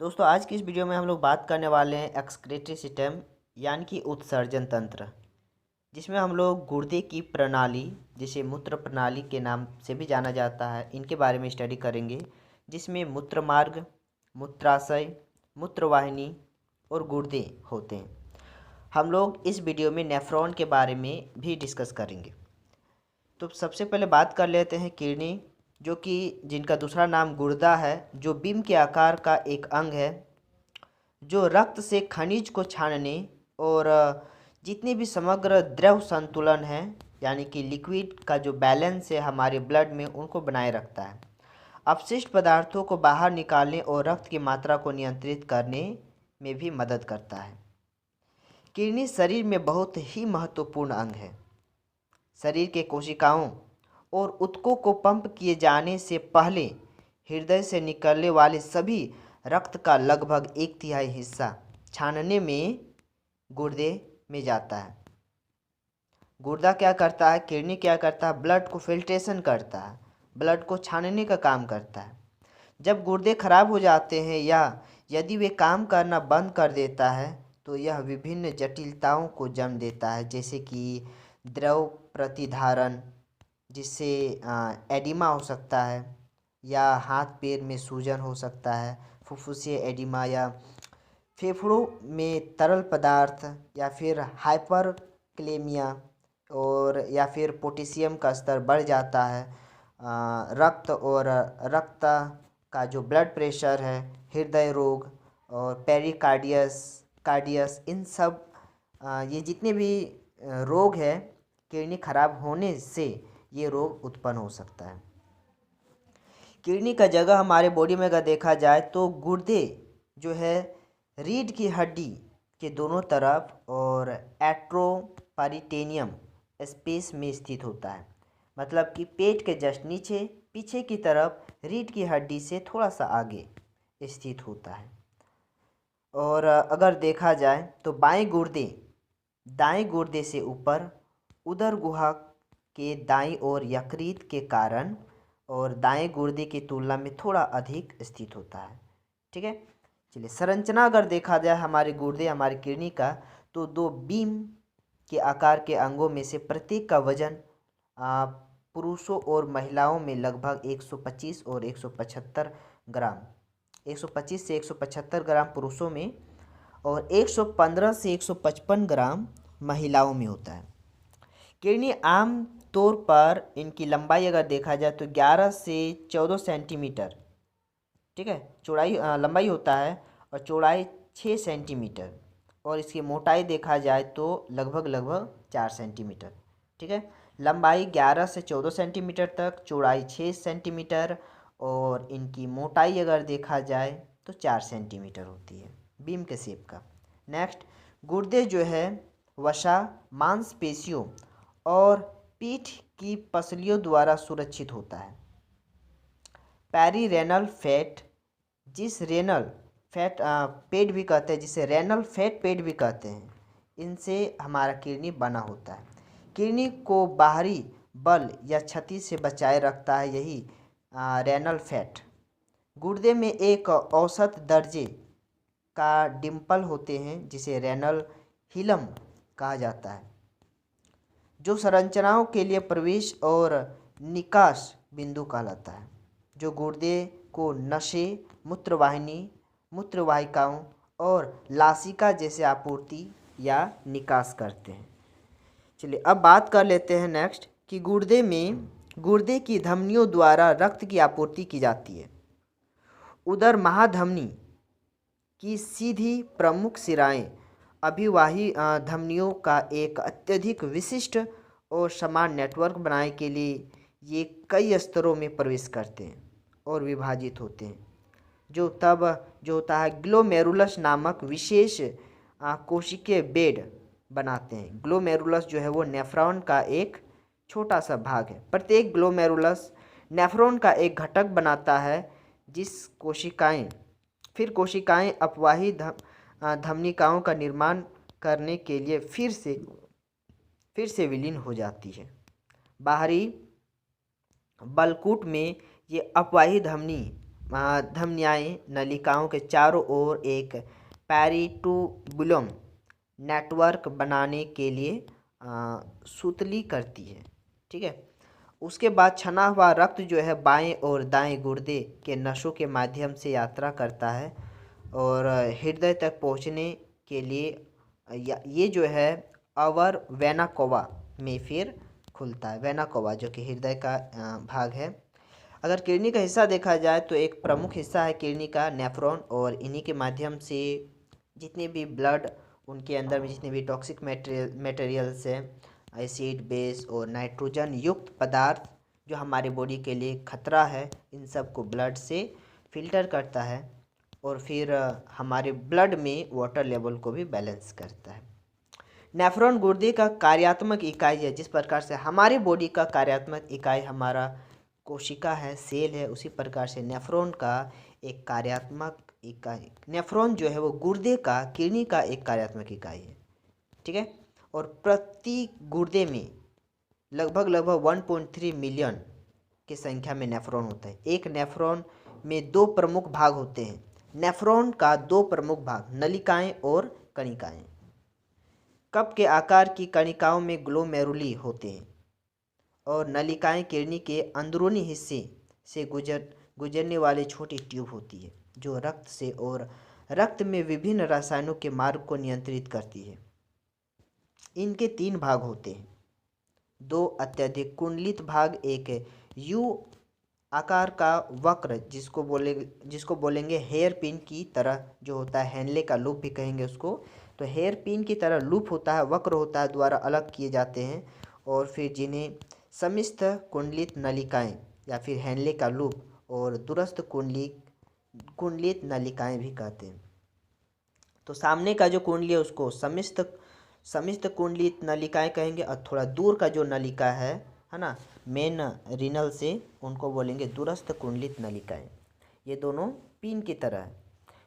दोस्तों आज की इस वीडियो में हम लोग बात करने वाले हैं एक्सक्रीटरी सिस्टम यानी कि उत्सर्जन तंत्र, जिसमें हम लोग गुर्दे की प्रणाली जिसे मूत्र प्रणाली के नाम से भी जाना जाता है इनके बारे में स्टडी करेंगे, जिसमें मूत्र मार्ग, मूत्राशय, मूत्रवाहिनी और गुर्दे होते हैं। हम लोग इस वीडियो में नेफ्रॉन के बारे में भी डिस्कस करेंगे। तो सबसे पहले बात कर लेते हैं किडनी, जो कि जिनका दूसरा नाम गुर्दा है, जो बीम के आकार का एक अंग है जो रक्त से खनिज को छानने और जितने भी समग्र द्रव संतुलन है यानी कि लिक्विड का जो बैलेंस है हमारे ब्लड में उनको बनाए रखता है। अपशिष्ट पदार्थों को बाहर निकालने और रक्त की मात्रा को नियंत्रित करने में भी मदद करता है। किडनी शरीर में बहुत ही महत्वपूर्ण अंग है। शरीर के कोशिकाओं और ऊतकों को पंप किए जाने से पहले हृदय से निकलने वाले सभी रक्त का लगभग 1/3 हिस्सा छानने में गुर्दे में जाता है। गुर्दा क्या करता है, किडनी क्या करता है, ब्लड को फिल्ट्रेशन करता है, ब्लड को छानने का काम करता है। जब गुर्दे खराब हो जाते हैं या यदि वे काम करना बंद कर देता है तो यह विभिन्न जटिलताओं को जन्म देता है, जैसे कि द्रव प्रतिधारण, जिससे एडिमा हो सकता है, या हाथ पैर में सूजन हो सकता है, फुफ्फुसीय एडिमा, या फेफड़ों में तरल पदार्थ, या फिर हाइपरक्लेमिया, और या फिर पोटेशियम का स्तर बढ़ जाता है। रक्त और रक्त का जो ब्लड प्रेशर है, हृदय रोग और कार्डियस, इन सब ये जितने भी रोग है, किडनी खराब होने से ये रोग उत्पन्न हो सकता है। किडनी का जगह हमारे बॉडी में अगर देखा जाए तो गुर्दे जो है रीढ़ की हड्डी के दोनों तरफ और एट्रोपरिटेनियम स्पेस में स्थित होता है। मतलब कि पेट के जस्ट नीचे पीछे की तरफ रीढ़ की हड्डी से थोड़ा सा आगे स्थित होता है। और अगर देखा जाए तो दाएं गुर्दे से ऊपर उदर गुहा के दाईं ओर यकृत के कारण और दाएं गुर्दे की तुलना में थोड़ा अधिक स्थित होता है। ठीक है, चलिए संरचना अगर देखा जाए हमारे गुर्दे हमारी किडनी का, तो 2 बीम के आकार के अंगों में से प्रत्येक का वजन पुरुषों और महिलाओं में लगभग 125 और 175 ग्राम, 125 से 175 ग्राम पुरुषों में और 115 से 155 ग्राम महिलाओं में होता है। किडनी आम तौर पर इनकी लंबाई अगर देखा जाए तो 11 से 14 सेंटीमीटर, ठीक है, चौड़ाई लंबाई होता है, और चौड़ाई 6 सेंटीमीटर, और इसकी मोटाई देखा जाए तो लगभग 4 सेंटीमीटर। ठीक है, लंबाई 11 से 14 सेंटीमीटर तक, चौड़ाई 6 सेंटीमीटर, और इनकी मोटाई अगर देखा जाए तो 4 सेंटीमीटर होती है, बीम के शेप का। नेक्स्ट, गुर्दे जो है वसा, मांसपेशियों और पीठ की पसलियों द्वारा सुरक्षित होता है। पेरीरेनल फैट, जिस रेनल फैट पेट भी कहते हैं, जिसे रेनल फैट पेट भी कहते हैं, इनसे हमारा किडनी बना होता है। किडनी को बाहरी बल या क्षति से बचाए रखता है यही रेनल फैट। गुर्दे में एक औसत दर्जे का डिम्पल होते हैं जिसे रेनल हिलम कहा जाता है, जो संरचनाओं के लिए प्रवेश और निकास बिंदु कहलाता है, जो गुर्दे को नसें, मूत्रवाहिनी, मूत्रवाहिकाओं और लासिका जैसे आपूर्ति या निकास करते हैं। चलिए अब बात कर लेते हैं नेक्स्ट कि गुर्दे की धमनियों द्वारा रक्त की आपूर्ति की जाती है। उदर महाधमनी की सीधी प्रमुख सिराएं अभिवाही धमनियों का एक अत्यधिक विशिष्ट और समान नेटवर्क बनाने के लिए ये कई स्तरों में प्रवेश करते हैं और विभाजित होते हैं, जो होता है ग्लोमेरुलस नामक विशेष कोशिकीय बेड बनाते हैं। ग्लोमेरुलस जो है वो नेफ्रॉन का एक छोटा सा भाग है। प्रत्येक ग्लोमेरुलस नेफ्रॉन का एक घटक बनाता है, जिस कोशिकाएं अपवाही धमनिकाओं का निर्माण करने के लिए फिर से विलीन हो जाती है। बाहरी बलकूट में ये अपवाही धमनी धमनियाएं नलिकाओं के चारों ओर एक पेरिटुबुलम नेटवर्क बनाने के लिए सुतली करती है। ठीक है। उसके बाद छना हुआ रक्त जो है बाएं और दाएं गुर्दे के नसों के माध्यम से यात्रा करता है और हृदय तक पहुंचने के लिए ये जो है अवर वेना कोवा में फिर खुलता है। वेना कोवा जो कि हृदय का भाग है। अगर किडनी का हिस्सा देखा जाए तो एक प्रमुख हिस्सा है किडनी का नेफ्रॉन, और इन्हीं के माध्यम से जितने भी ब्लड उनके अंदर में जितने भी टॉक्सिक मटेरियल्स हैं, एसिड, बेस और नाइट्रोजन युक्त पदार्थ जो हमारे बॉडी के लिए खतरा है, इन सब को ब्लड से फिल्टर करता है और फिर हमारे ब्लड में वाटर लेवल को भी बैलेंस करता है। नेफ्रॉन गुर्दे का कार्यात्मक इकाई है। जिस प्रकार से हमारी बॉडी का कार्यात्मक इकाई हमारा कोशिका है, सेल है, उसी प्रकार से नेफ्रॉन का एक कार्यात्मक इकाई, नेफ्रॉन जो है वो गुर्दे का, किडनी का एक कार्यात्मक इकाई है। ठीक है। और प्रति गुर्दे में लगभग 1.3 मिलियन की संख्या में नेफ्रॉन होता है। एक नेफ्रॉन में दो प्रमुख भाग होते हैं। नेफ्रॉन का दो प्रमुख भाग, नलिकाएं और कणिकाएं। कप के आकार की कणिकाओं में ग्लोमेरुली होते हैं और नलिकाएं किडनी के अंदरूनी हिस्से से गुजरने वाली छोटी ट्यूब होती है जो रक्त से और रक्त में विभिन्न रसायनों के मार्ग को नियंत्रित करती है। इनके 3 भाग होते हैं। 2 अत्यधिक कुंडलित भाग, एक यू आकार का वक्र जिसको बोलेंगे हेयर पिन की तरह जो होता है, हैंडले का लूप भी कहेंगे उसको। तो हेयर पिन की तरह लूप होता है, वक्र होता है, द्वारा अलग किए जाते हैं, और फिर जिन्हें समिश्त कुंडलित नलिकाएं या फिर हैंडले का लूप और दूरस्थ कुंडलित नलिकाएं भी कहते हैं। तो सामने का जो कुंडली है उसको समिश्त कुंडलित नलिकाएं कहेंगे, और थोड़ा दूर का जो नलिका है ना, मेन रीनल से, उनको बोलेंगे दूरस्थ कुंडलित नलिकाएं। ये दोनों पिन की तरह है।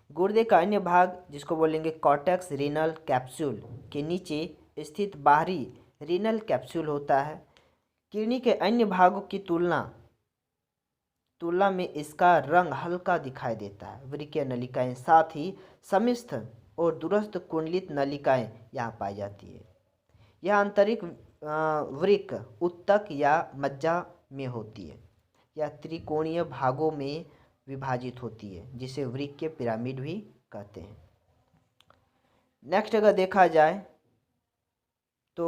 गुर्दे का अन्य भाग जिसको बोलेंगे कॉर्टेक्स रीनल कैप्सूल के नीचे स्थित बाहरी रीनल कैप्सूल होता है। किडनी के अन्य भागों की तुलना में इसका रंग हल्का दिखाई देता है। वृक्कीय नलिकाएं, साथ ही समिश्त और दूरस्थ कुंडलित नलिकाएं यहाँ पाई जाती है। यह आंतरिक वृक्क, उत्तक या मज्जा में होती है या त्रिकोणीय भागों में विभाजित होती है, जिसे वृक्कीय पिरामिड भी कहते हैं। नेक्स्ट अगर देखा जाए तो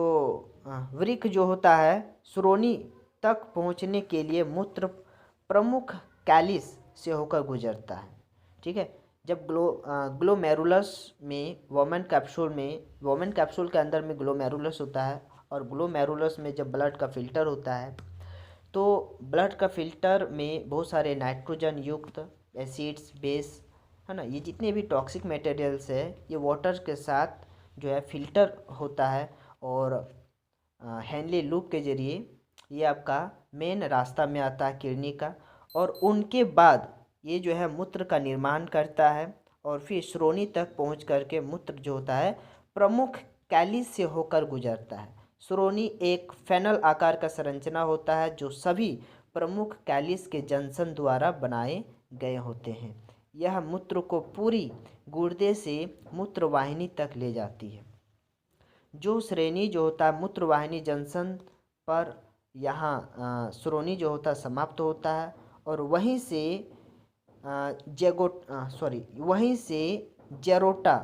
वृक्क जो होता है श्रोणि तक पहुंचने के लिए मूत्र प्रमुख कैलिस से होकर गुजरता है। ठीक है। जब ग्लोमेरुलस में वोमेन कैप्सूल के अंदर में ग्लोमेरुलस होता है, और ग्लोमेरुलस में जब ब्लड का फिल्टर होता है तो ब्लड का फिल्टर में बहुत सारे नाइट्रोजन युक्त एसिड्स, बेस, है ना, ये जितने भी टॉक्सिक मटेरियल्स है ये वाटर के साथ जो है फिल्टर होता है, और हैंडले लूप के जरिए ये आपका मेन रास्ता में आता है किडनी का, और उनके बाद ये जो है मूत्र का निर्माण करता है, और फिर श्रोणि तक पहुंच करके मूत्र जो होता है प्रमुख कैलिस से होकर गुजरता है। श्रोणि एक फेनल आकार का संरचना होता है जो सभी प्रमुख कैलिस के जंक्शन द्वारा बनाए गए होते हैं। यह मूत्र को पूरी गुर्दे से मूत्रवाहिनी तक ले जाती है। जो श्रेणी जो होता है मूत्रवाहिनी जंक्शन पर यहाँ श्रोणि जो होता है समाप्त होता है, और वहीं से जेरोटा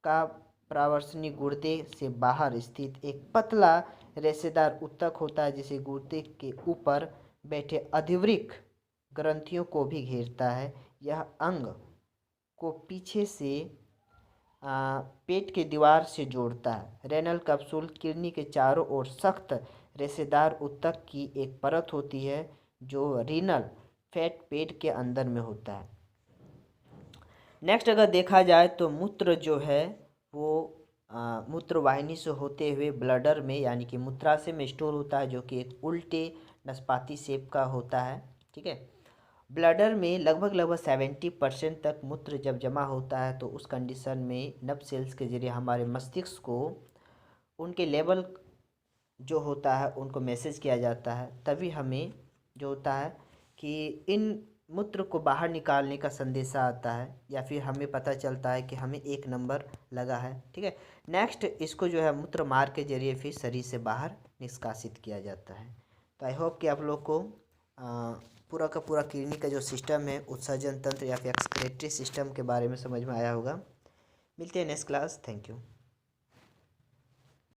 का प्रावर्षणी गुर्दे से बाहर स्थित एक पतला रेशेदार उत्तक होता है, जिसे गुर्दे के ऊपर बैठे अधिवृक्क ग्रंथियों को भी घेरता है। यह अंग को पीछे से पेट के दीवार से जोड़ता है। रेनल कैप्सूल किडनी के चारों ओर सख्त रेशेदार उत्तक की एक परत होती है जो रीनल फैट पेट के अंदर में होता है। नेक्स्ट अगर देखा जाए तो मूत्र जो है वो मूत्रवाहिनी से होते हुए ब्लडर में यानी कि मूत्राशय में स्टोर होता है, जो कि एक उल्टे नाशपाती शेप का होता है। ठीक है। ब्लडर में लगभग 70% तक मूत्र जब जमा होता है तो उस कंडीशन में नर्व सेल्स के जरिए हमारे मस्तिष्क को उनके लेवल जो होता है उनको मैसेज किया जाता है। तभी हमें जो होता है कि इन मूत्र को बाहर निकालने का संदेशा आता है या फिर हमें पता चलता है कि हमें 1 नंबर लगा है। ठीक है, नेक्स्ट इसको जो है मूत्र मार्ग के जरिए फिर शरीर से बाहर निष्कासित किया जाता है। तो आई होप कि आप लोग को पूरा का पूरा किडनी का जो सिस्टम है, उत्सर्जन तंत्र या फिर एक्सक्रीटरी सिस्टम के बारे में समझ में आया होगा। मिलते हैं नेक्स्ट क्लास। Thank you.